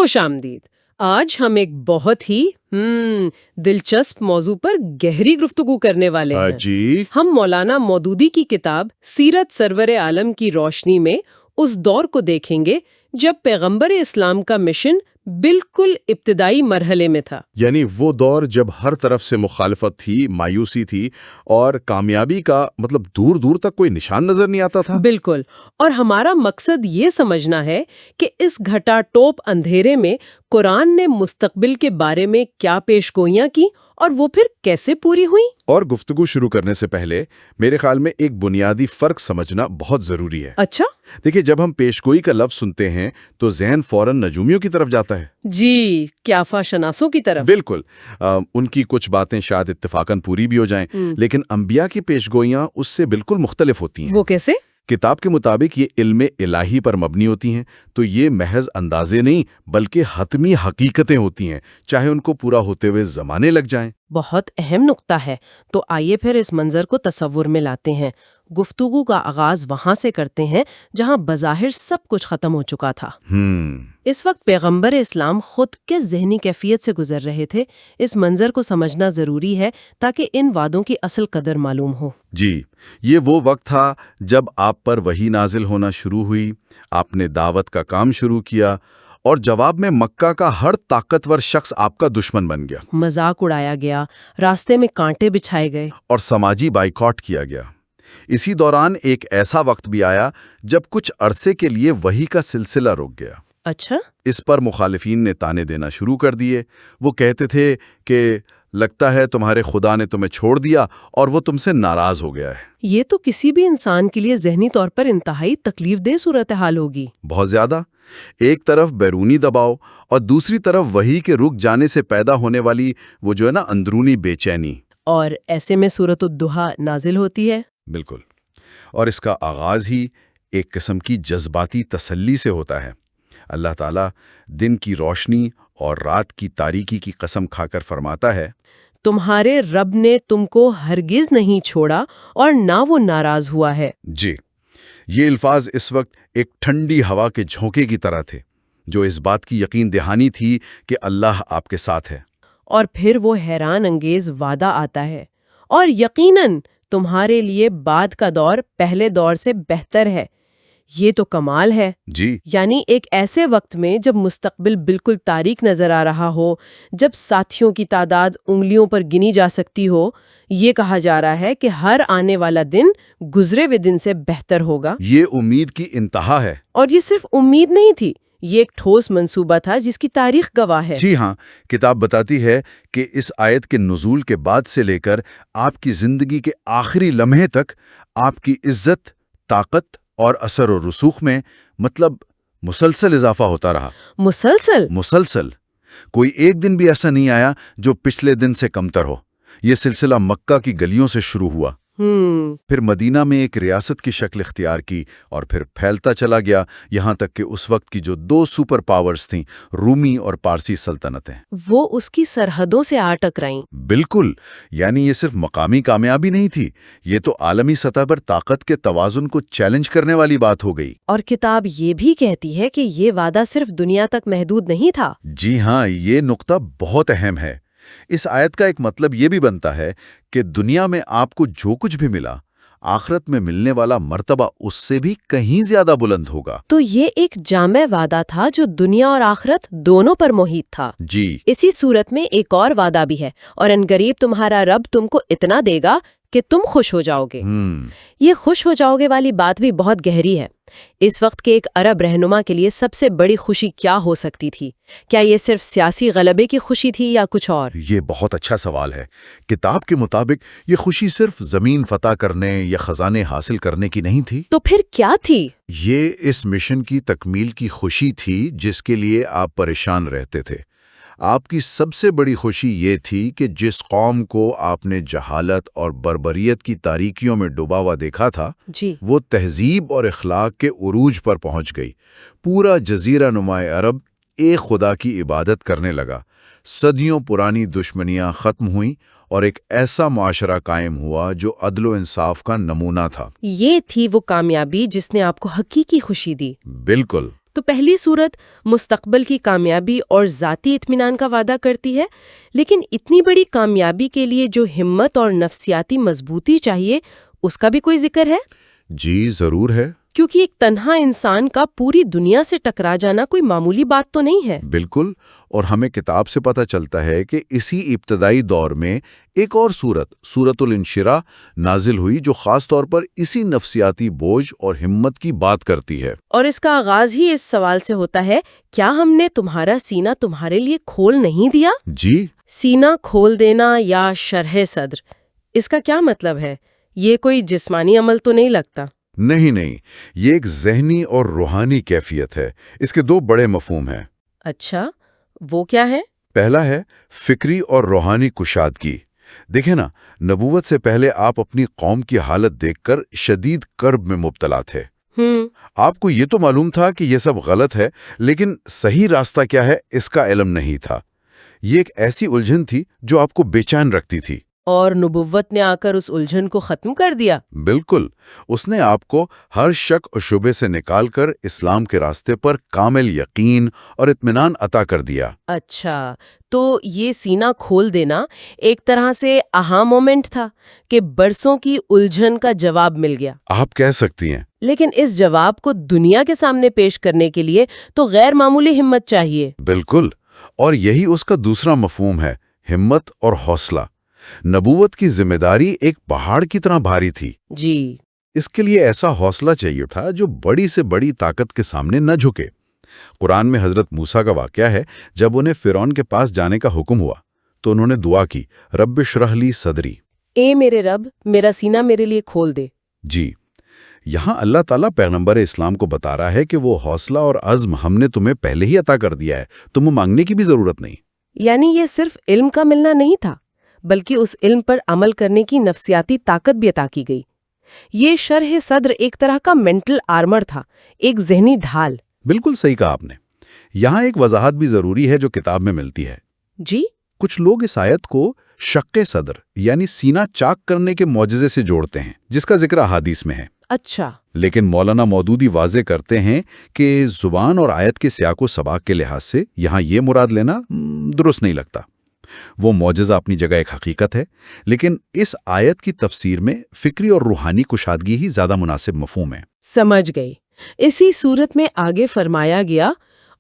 خوش آمدید۔ آج ہم ایک بہت ہی دلچسپ موضوع پر گہری گفتگو کرنے والے ہیں۔ جی ہم مولانا مودودی کی کتاب سیرت سرور عالم کی روشنی میں اس دور کو دیکھیں گے جب پیغمبر اسلام کا مشن بالکل ابتدائی مرحلے میں تھا۔ یعنی وہ دور جب ہر طرف سے مخالفت تھی، مایوسی تھی اور کامیابی کا دور دور تک کوئی نشان نظر نہیں آتا تھا۔ بالکل، اور ہمارا مقصد یہ سمجھنا ہے کہ اس گھٹا ٹوپ اندھیرے میں قرآن نے مستقبل کے بارے میں کیا پیش گوئیاں کی اور وہ پھر کیسے پوری ہوئیں۔ اور گفتگو شروع کرنے سے پہلے میرے خیال میں ایک بنیادی فرق سمجھنا بہت ضروری ہے۔ اچھا؟ دیکھیں، جب ہم پیشگوئی کا لفظ سنتے ہیں تو ذہن فوراً نجومیوں کی طرف جاتا ہے۔ جی، قیافہ شناسوں کی طرف۔ بالکل، ان کی کچھ باتیں شاید اتفاقاً پوری بھی ہو جائیں، لیکن انبیاء کی پیشگوئیاں اس سے بالکل مختلف ہوتی ہیں۔ وہ کیسے؟ کتاب کے مطابق یہ علم الہی پر مبنی ہوتی ہیں، تو یہ محض اندازے نہیں بلکہ حتمی حقیقتیں ہوتی ہیں، چاہے ان کو پورا ہوتے ہوئے زمانے لگ جائیں۔ بہت اہم نقطہ ہے۔ تو آئیے پھر اس منظر کو تصور میں لاتے ہیں۔ گفتگو کا آغاز وہاں سے کرتے ہیں جہاں بظاہر سب کچھ ختم ہو چکا تھا۔ اس وقت پیغمبر اسلام خود کس ذہنی کیفیت سے گزر رہے تھے، اس منظر کو سمجھنا ضروری ہے تاکہ ان وعدوں کی اصل قدر معلوم ہو۔ جی، یہ وہ وقت تھا جب آپ پر وحی نازل ہونا شروع ہوئی، آپ نے دعوت کا کام شروع کیا اور جواب میں مکہ کا ہر طاقتور شخص آپ کا دشمن بن گیا۔ مذاق اڑایا گیا، راستے میں کانٹے بچھائے گئے اور سماجی بائیکاٹ کیا گیا۔ اسی دوران ایک ایسا وقت بھی آیا جب کچھ عرصے کے لیے وحی کا سلسلہ رک گیا۔ اچھا؟ اس پر مخالفین نے تانے دینا شروع کر دیے۔ وہ کہتے تھے کہ لگتا ہے تمہارے خدا نے تمہیں چھوڑ دیا اور وہ تم سے ناراض ہو گیا ہے۔ یہ تو کسی بھی انسان کے لیے ذہنی طور پر انتہائی تکلیف دہ صورتحال ہوگی۔ بہت زیادہ۔ ایک طرف بیرونی دباؤ اور دوسری طرف وحی کے رک جانے سے پیدا ہونے والی وہ اندرونی بے چینی۔ اور ایسے میں سورۃ الضحیٰ نازل ہوتی ہے۔ بالکل، اور اس کا آغاز ہی ایک قسم کی جذباتی تسلی سے ہوتا ہے۔ اللہ تعالیٰ دن کی روشنی اور رات کی تاریکی کی قسم کھا کر فرماتا ہے، تمہارے رب نے تم کو ہرگز نہیں چھوڑا اور نہ وہ ناراض ہوا ہے۔ جی، یہ الفاظ اس وقت ایک ٹھنڈی ہوا کے جھونکے کی طرح تھے، جو اس بات کی یقین دہانی تھی کہ اللہ آپ کے ساتھ ہے۔ اور پھر وہ حیران انگیز وعدہ آتا ہے، اور یقیناً تمہارے لیے بعد کا دور پہلے دور سے بہتر ہے۔ یہ تو کمال ہے۔ جی، یعنی ایک ایسے وقت میں جب مستقبل بالکل تاریک نظر آ رہا ہو، جب ساتھیوں کی تعداد انگلیوں پر گنی جا سکتی ہو، یہ کہا جا رہا ہے کہ ہر آنے والا دن گزرے ہوئے دن سے بہتر ہوگا۔ یہ امید کی انتہا ہے۔ اور یہ صرف امید نہیں تھی، یہ ایک ٹھوس منصوبہ تھا جس کی تاریخ گواہ ہے۔ جی ہاں، کتاب بتاتی ہے کہ اس آیت کے نزول کے بعد سے لے کر آپ کی زندگی کے آخری لمحے تک آپ کی عزت، طاقت اور اثر و رسوخ میں مسلسل اضافہ ہوتا رہا۔ مسلسل۔ کوئی ایک دن بھی ایسا نہیں آیا جو پچھلے دن سے کمتر ہو۔ یہ سلسلہ مکہ کی گلیوں سے شروع ہوا، پھر مدینہ میں ایک ریاست کی شکل اختیار کی اور پھر پھیلتا چلا گیا، یہاں تک کہ اس وقت کی جو دو سپر پاورز تھیں، رومی اور پارسی سلطنتیں، وہ اس کی سرحدوں سے آ ٹکرائیں۔ بالکل، یعنی یہ صرف مقامی کامیابی نہیں تھی، یہ تو عالمی سطح پر طاقت کے توازن کو چیلنج کرنے والی بات ہو گئی۔ اور کتاب یہ بھی کہتی ہے کہ یہ وعدہ صرف دنیا تک محدود نہیں تھا۔ جی ہاں، یہ نقطہ بہت اہم ہے۔ اس آیت کا ایک مطلب یہ بھی بنتا ہے کہ دنیا میں آپ کو جو کچھ بھی ملا، آخرت میں ملنے والا مرتبہ اس سے بھی کہیں زیادہ بلند ہوگا۔ تو یہ ایک جامع وعدہ تھا جو دنیا اور آخرت دونوں پر محیط تھا۔ جی، اسی صورت میں ایک اور وعدہ بھی ہے، اور عنقریب تمہارا رب تم کو اتنا دے گا کہ تم خوش ہو جاؤ گے۔ یہ خوش ہو جاؤ گے والی بات بھی بہت گہری ہے۔ اس وقت کے ایک عرب رہنما کے لیے سب سے بڑی خوشی کیا ہو سکتی تھی؟ کیا یہ صرف سیاسی غلبے کی خوشی تھی یا کچھ اور؟ یہ بہت اچھا سوال ہے۔ کتاب کے مطابق یہ خوشی صرف زمین فتح کرنے یا خزانے حاصل کرنے کی نہیں تھی۔ تو پھر کیا تھی؟ یہ اس مشن کی تکمیل کی خوشی تھی جس کے لیے آپ پریشان رہتے تھے۔ آپ کی سب سے بڑی خوشی یہ تھی کہ جس قوم کو آپ نے جہالت اور بربریت کی تاریکیوں میں ڈوبا ہوا دیکھا تھا، وہ تہذیب اور اخلاق کے عروج پر پہنچ گئی۔ پورا جزیرہ نما عرب ایک خدا کی عبادت کرنے لگا، صدیوں پرانی دشمنیاں ختم ہوئیں اور ایک ایسا معاشرہ قائم ہوا جو عدل و انصاف کا نمونہ تھا۔ یہ تھی وہ کامیابی جس نے آپ کو حقیقی خوشی دی۔ بالکل۔ تو پہلی صورت مستقبل کی کامیابی اور ذاتی اطمینان کا وعدہ کرتی ہے، لیکن اتنی بڑی کامیابی کے لیے جو ہمت اور نفسیاتی مضبوطی چاہیے اس کا بھی کوئی ذکر ہے؟ جی ضرور ہے۔ کیونکہ ایک تنہا انسان کا پوری دنیا سے ٹکرا جانا کوئی معمولی بات تو نہیں ہے۔ بالکل، اور ہمیں کتاب سے پتہ چلتا ہے کہ اسی ابتدائی دور میں ایک اور سورۃ الانشراح نازل ہوئی جو خاص طور پر اسی نفسیاتی بوجھ اور ہمت کی بات کرتی ہے۔ اور اس کا آغاز ہی اس سوال سے ہوتا ہے، کیا ہم نے تمہارا سینہ تمہارے لیے کھول نہیں دیا؟ جی، سینہ کھول دینا یا شرح صدر، اس کا کیا مطلب ہے؟ یہ کوئی جسمانی عمل تو نہیں لگتا؟ نہیں، یہ ایک ذہنی اور روحانی کیفیت ہے۔ اس کے دو بڑے مفہوم ہیں۔ اچھا، وہ کیا ہے؟ پہلا ہے فکری اور روحانی کشادگی۔ دیکھیں نا، نبوت سے پہلے آپ اپنی قوم کی حالت دیکھ کر شدید کرب میں مبتلا تھے۔ آپ کو یہ تو معلوم تھا کہ یہ سب غلط ہے، لیکن صحیح راستہ کیا ہے اس کا علم نہیں تھا۔ یہ ایک ایسی الجھن تھی جو آپ کو بے چین رکھتی تھی۔ اور نبوت نے آ کر اس الجھن کو ختم کر دیا۔ بالکل، اس نے آپ کو ہر شک و شبے سے نکال کر اسلام کے راستے پر کامل یقین اور اطمینان عطا کر دیا۔ اچھا، تو یہ سینہ کھول دینا ایک طرح سے آہا مومنٹ تھا کہ برسوں کی الجھن کا جواب مل گیا۔ آپ کہہ سکتی ہیں۔ لیکن اس جواب کو دنیا کے سامنے پیش کرنے کے لیے تو غیر معمولی ہمت چاہیے۔ بالکل، اور یہی اس کا دوسرا مفہوم ہے، ہمت اور حوصلہ۔ نبوت کی ذمہ داری ایک پہاڑ کی طرح بھاری تھی۔ جی، اس کے لیے ایسا حوصلہ چاہیے تھا جو بڑی سے بڑی طاقت کے سامنے نہ جھکے۔ قرآن میں حضرت موسیٰ کا واقعہ ہے، جب انہیں فرعون کے پاس جانے کا حکم ہوا تو انہوں نے دعا کی، رب اشرح لی صدری، اے میرے رب، میرا سینہ میرے لیے کھول دے۔ جی، یہاں اللہ تعالیٰ پیغمبر اسلام کو بتا رہا ہے کہ وہ حوصلہ اور عزم ہم نے تمہیں پہلے ہی عطا کر دیا ہے، تمہیں مانگنے کی بھی ضرورت نہیں۔ یعنی یہ صرف علم کا ملنا نہیں تھا، بلکہ اس علم پر عمل کرنے کی نفسیاتی طاقت بھی عطا کی گئی۔ یہ شرح صدر ایک طرح کا مینٹل آرمر تھا، ایک ذہنی ڈھال۔ بالکل صحیح کہا آپ نے۔ یہاں ایک وضاحت بھی ضروری ہے جو کتاب میں ملتی ہے۔ جی، کچھ لوگ اس آیت کو شق صدر یعنی سینہ چاک کرنے کے معجزے سے جوڑتے ہیں، جس کا ذکر احادیث میں ہے۔ اچھا، لیکن مولانا مودودی واضح کرتے ہیں کہ زبان اور آیت کے سیاق و سباق کے لحاظ سے یہاں یہ مراد لینا درست نہیں لگتا۔ وہ معجزہ اپنی جگہ ایک حقیقت ہے، لیکن اس آیت کی تفسیر میں فکری اور روحانی کشادگی ہی زیادہ مناسب مفہوم ہے۔ سمجھ گئی۔ اسی صورت میں آگے فرمایا گیا،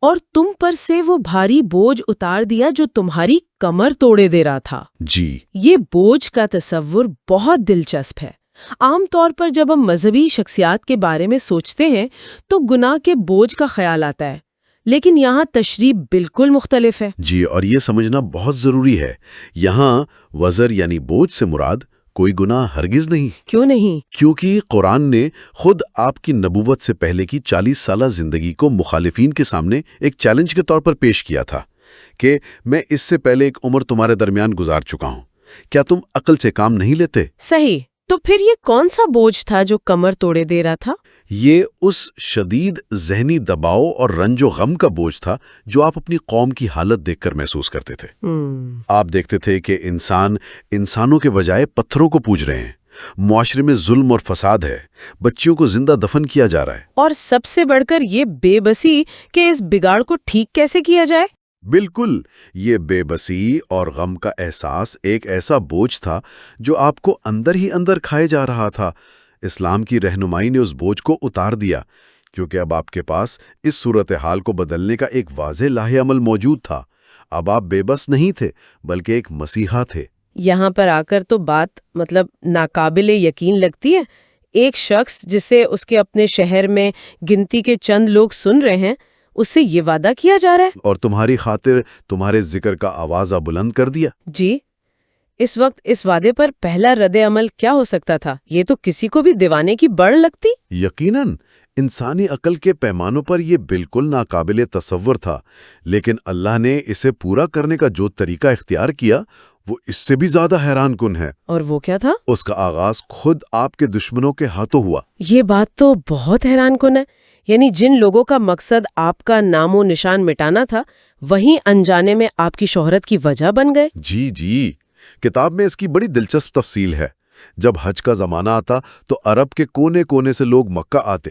اور تم پر سے وہ بھاری بوجھ اتار دیا جو تمہاری کمر توڑے دے رہا تھا۔ جی، یہ بوجھ کا تصور بہت دلچسپ ہے۔ عام طور پر جب ہم مذہبی شخصیات کے بارے میں سوچتے ہیں تو گناہ کے بوجھ کا خیال آتا ہے، لیکن یہاں تشریح بالکل مختلف ہے۔ جی، اور یہ سمجھنا بہت ضروری ہے۔ یہاں وزر یعنی بوجھ سے مراد کوئی گناہ ہرگز نہیں۔ کیوں نہیں؟ کیونکہ قرآن نے خود آپ کی نبوت سے پہلے کی 40 سالہ زندگی کو مخالفین کے سامنے ایک چیلنج کے طور پر پیش کیا تھا کہ میں اس سے پہلے ایک عمر تمہارے درمیان گزار چکا ہوں، کیا تم عقل سے کام نہیں لیتے؟ صحیح، تو پھر یہ کون سا بوجھ تھا جو کمر توڑے دے رہا تھا؟ یہ اس شدید ذہنی دباؤ اور رنج و غم کا بوجھ تھا جو آپ اپنی قوم کی حالت دیکھ کر محسوس کرتے تھے۔ آپ دیکھتے تھے کہ انسانوں کے بجائے پتھروں کو پوج رہے ہیں، معاشرے میں ظلم اور فساد ہے، بچیوں کو زندہ دفن کیا جا رہا ہے، اور سب سے بڑھ کر یہ بے بسی کہ اس بگاڑ کو ٹھیک کیسے کیا جائے۔ بالکل، یہ بے بسی اور غم کا احساس ایک ایسا بوجھ تھا جو آپ کو اندر ہی اندر کھائے جا رہا تھا۔ اسلام کی رہنمائی نے اس بوجھ کو اتار دیا، کیونکہ اب آپ کے پاس اس صورتحال کو بدلنے کا ایک واضح لاہ عمل موجود تھا۔ اب آپ بے بس نہیں تھے، بلکہ ایک مسیحا تھے۔ یہاں پر آ کر تو بات ناقابل یقین لگتی ہے۔ ایک شخص جسے اس کے اپنے شہر میں گنتی کے چند لوگ سن رہے ہیں، اس سے یہ وعدہ کیا جا رہا ہے، اور تمہاری خاطر تمہارے ذکر کا آوازہ بلند کر دیا۔ جی، اس وقت اس وعدے پر پہلا رد عمل کیا ہو سکتا تھا؟ یہ تو کسی کو بھی دیوانے کی بڑ لگتی۔ یقیناً انسانی عقل کے پیمانوں پر یہ بالکل ناقابل تصور تھا، لیکن اللہ نے اسے پورا کرنے کا جو طریقہ اختیار کیا وہ اس سے بھی زیادہ حیران کن ہے۔ اور وہ کیا تھا؟ اس کا آغاز خود آپ کے دشمنوں کے ہاتھوں ہوا۔ یہ بات تو بہت حیران کن ہے، یعنی جن لوگوں کا مقصد آپ کا نام و نشان مٹانا تھا، وہیں انجانے میں آپ کی شہرت کی وجہ بن گئے۔ جی، کتاب میں اس کی بڑی دلچسپ تفصیل ہے۔ جب حج کا زمانہ آتا تو عرب کے کونے کونے سے لوگ مکہ آتے۔